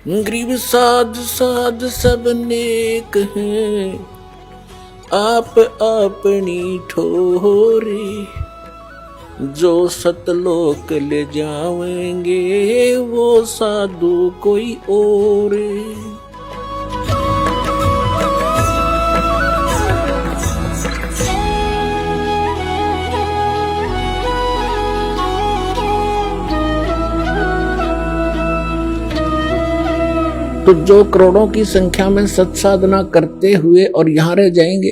गरीब साध साध सब नेक हैं, आप अपनी ठोरे, जो सतलोक ले जावेंगे वो साधु कोई और। तो जो करोड़ों की संख्या में सत्साधना करते हुए और यहां रह जाएंगे,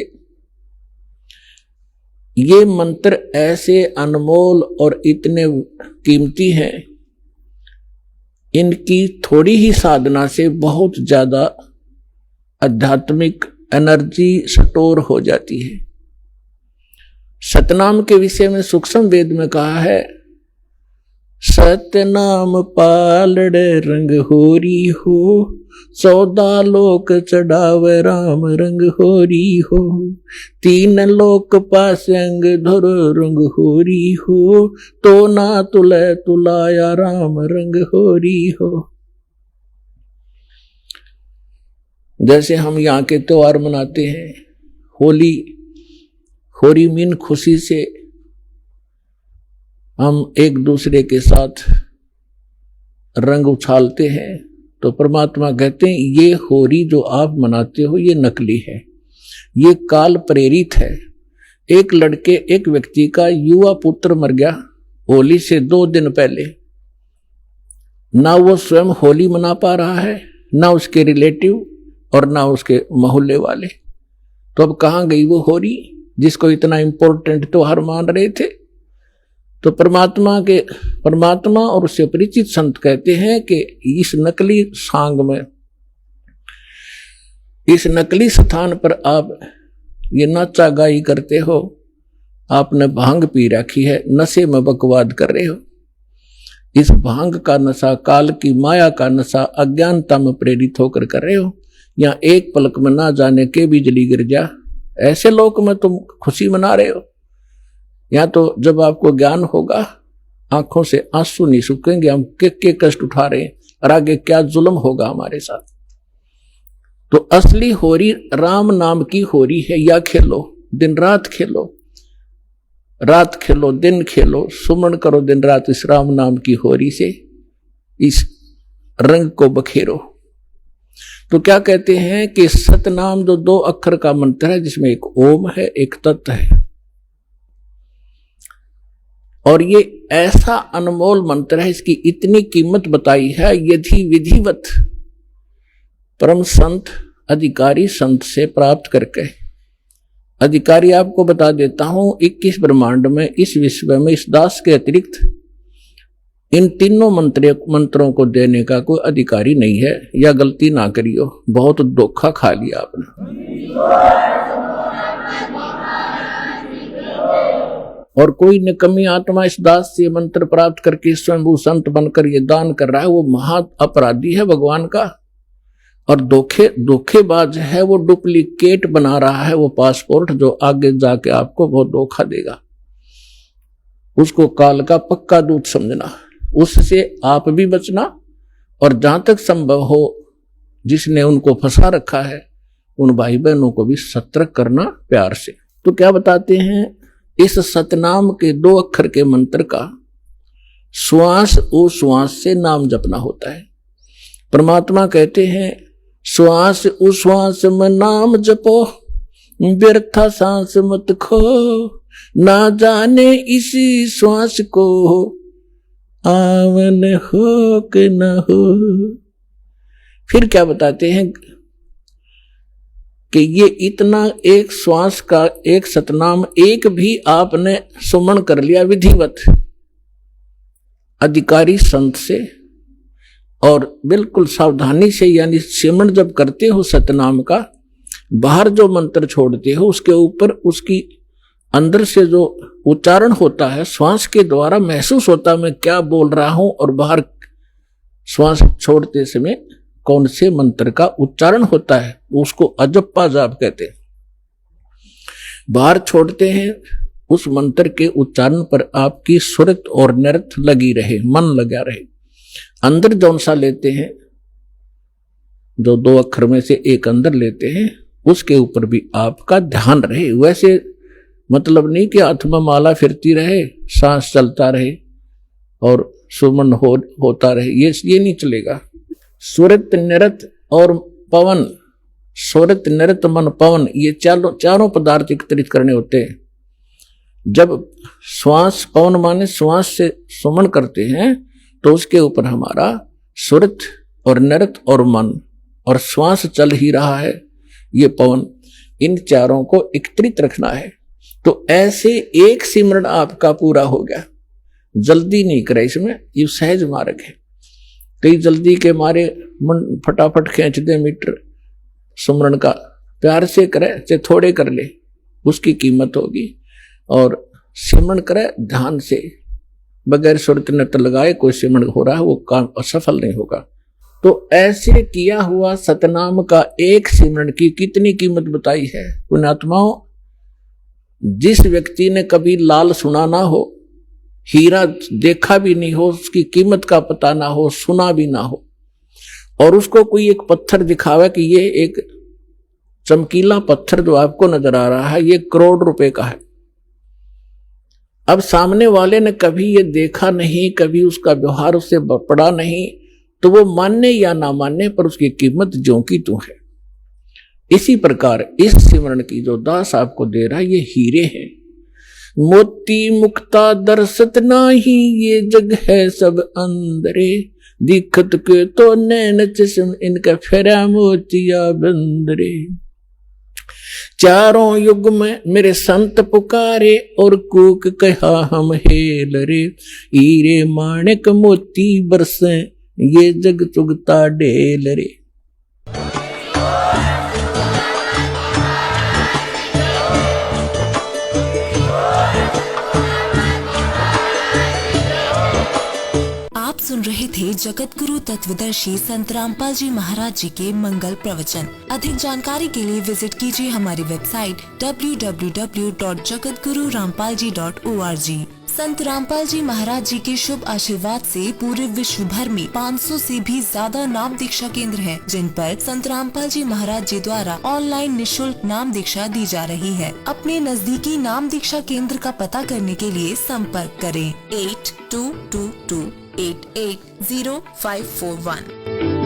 ये मंत्र ऐसे अनमोल और इतने कीमती हैं, इनकी थोड़ी ही साधना से बहुत ज्यादा आध्यात्मिक एनर्जी स्टोर हो जाती है। सतनाम के विषय में सूक्ष्म वेद में कहा है, सतनाम पालड़े रंग होरी हो, 14 लोक चढ़ावे राम रंग होरी हो, 3 लोक पास अंग धुर रंग होरी हो, तो ना तुले तुलाया राम रंग होरी हो। जैसे हम यहाँ के त्योहार मनाते हैं, होली, होरी मीन खुशी से हम एक दूसरे के साथ रंग उछालते हैं, तो परमात्मा कहते हैं ये होरी जो आप मनाते हो ये नकली है, ये काल प्रेरित है। एक व्यक्ति का युवा पुत्र मर गया होली से 2 दिन पहले, ना वो स्वयं होली मना पा रहा है, ना उसके रिलेटिव और ना उसके मोहल्ले वाले। तो अब कहाँ गई वो होरी जिसको इतना इंपॉर्टेंट त्योहार मान रहे थे। तो परमात्मा और उससे परिचित संत कहते हैं कि इस नकली सांग में, इस नकली स्थान पर आप ये नाचा गाई करते हो, आपने भांग पी रखी है, नशे में बकवाद कर रहे हो। इस भांग का नशा, काल की माया का नशा अज्ञानता में प्रेरित होकर कर रहे हो। यहाँ एक पलक में ना जाने के बिजली गिर जा, ऐसे लोक में तुम खुशी मना रहे हो। या तो जब आपको ज्ञान होगा, आंखों से आंसू नहीं सूखेंगे, हम के कष्ट उठा रहे हैं और आगे क्या जुल्म होगा हमारे साथ। तो असली होरी राम नाम की होरी है। या खेलो, दिन रात खेलो, रात खेलो दिन खेलो, सुमन करो दिन रात इस राम नाम की होरी से, इस रंग को बखेरो। तो क्या कहते हैं कि सतनाम जो 2 अक्षर का मंत्र है, जिसमें एक ओम है एक तत् है, और ये ऐसा अनमोल मंत्र है, इसकी इतनी कीमत बताई है। यदि विधिवत परम संत अधिकारी संत से प्राप्त करके, अधिकारी आपको बता देता हूं 21 ब्रह्मांड में, इस विश्व में इस दास के अतिरिक्त इन तीनों मंत्रों को देने का कोई अधिकारी नहीं है। या गलती ना करियो, बहुत धोखा खा लिया आपने। और कोई निकम्मी आत्मा इस दास से मंत्र प्राप्त करके स्वयं संत बनकर ये दान कर रहा है, वो महा अपराधी है भगवान का, और धोखेबाज है, वो डुप्लीकेट बना रहा है वो पासपोर्ट, जो आगे जाके आपको बहुत धोखा देगा। उसको काल का पक्का दूत समझना, उससे आप भी बचना, और जहां तक संभव हो जिसने उनको फंसा रखा है उन भाई बहनों को भी सतर्क करना प्यार से। तो क्या बताते हैं, इस सतनाम के 2 अक्षर के मंत्र का श्वास उश्वास से नाम जपना होता है। परमात्मा कहते हैं, श्वास उश्वास में नाम जपो, व्यर्था सांस मत खो, ना जाने इसी श्वास को आवन हो कि न हो। फिर क्या बताते हैं कि ये इतना एक श्वास का एक सतनाम एक भी आपने सुमन कर लिया विधिवत अधिकारी संत से, और बिल्कुल सावधानी से, यानी सिमरण जब करते हो सतनाम का, बाहर जो मंत्र छोड़ते हो उसके ऊपर उसकी अंदर से जो उच्चारण होता है, श्वास के द्वारा महसूस होता है मैं क्या बोल रहा हूं, और बाहर श्वास छोड़ते समय कौन से मंत्र का उच्चारण होता है, उसको अजप्पा जाप कहते हैं। बाहर छोड़ते हैं, उस मंत्र के उच्चारण पर आपकी सुरत और नृत्य लगी रहे, मन लगा रहे। अंदर जौन सा लेते हैं जो 2 अक्षर में से एक अंदर लेते हैं, उसके ऊपर भी आपका ध्यान रहे। वैसे मतलब नहीं कि हाथ में माला फिरती रहे, सांस चलता रहे और सुमन होता रहे, ये नहीं चलेगा। सुरत निरत और पवन, सुरत निरत मन पवन, ये चारों पदार्थ एकत्रित करने होते हैं। जब श्वास, पवन माने श्वास से सुमन करते हैं, तो उसके ऊपर हमारा सुरत और नरत और मन और श्वास चल ही रहा है, ये पवन, इन चारों को एकत्रित रखना है। तो ऐसे एक सिमरण आपका पूरा हो गया। जल्दी नहीं करे इसमें, ये सहज मार्ग है। कई जल्दी के मारे मन फटाफट खींच दे मीटर सुमरण का, प्यार से करे चाहे थोड़े कर ले, उसकी कीमत होगी। और सिमरण करे ध्यान से, बगैर सुरत नत लगाए कोई सिमरण हो रहा है, वो काम असफल नहीं होगा। तो ऐसे किया हुआ सतनाम का एक सिमरण की कितनी कीमत बताई है पुण्यात्माओं। जिस व्यक्ति ने कभी लाल सुना ना हो, हीरा देखा भी नहीं हो, उसकी कीमत का पता ना हो, सुना भी ना हो, और उसको कोई एक पत्थर दिखावे कि ये एक चमकीला पत्थर जो आपको नजर आ रहा है, ये करोड़ रुपए का है। अब सामने वाले ने कभी ये देखा नहीं, कभी उसका व्यवहार उससे पड़ा नहीं, तो वो मानने या ना मानने पर उसकी कीमत ज्यों की त्यों है। इसी प्रकार इस सिमरण की जो दास आपको दे रहा है, ये हीरे हैं। मोती मुक्ता दर्शत नाही, ये जग है सब अंदरे, दिखत के तो नैन चश्म इनका फेरा मोतिया बंदरे। चारों युग में मेरे संत पुकारे, और कूक कहा हम हेलरे, हीरे माणिक मोती बरसे, ये जग चुगता ढेल रे। आप सुन रहे थे जगत गुरु तत्वदर्शी संत रामपाल जी महाराज जी के मंगल प्रवचन। अधिक जानकारी के लिए विजिट कीजिए हमारी वेबसाइट www.jagatgururampalji.org। संत रामपाल जी महाराज जी के शुभ आशीर्वाद से पूरे विश्व भर में 500 से भी ज्यादा नाम दीक्षा केंद्र हैं, जिन पर संत रामपाल जी महाराज जी द्वारा ऑनलाइन निशुल्क नाम दीक्षा दी जा रही है। अपने नजदीकी नाम दीक्षा केंद्र का पता करने के लिए संपर्क करें 8222880541।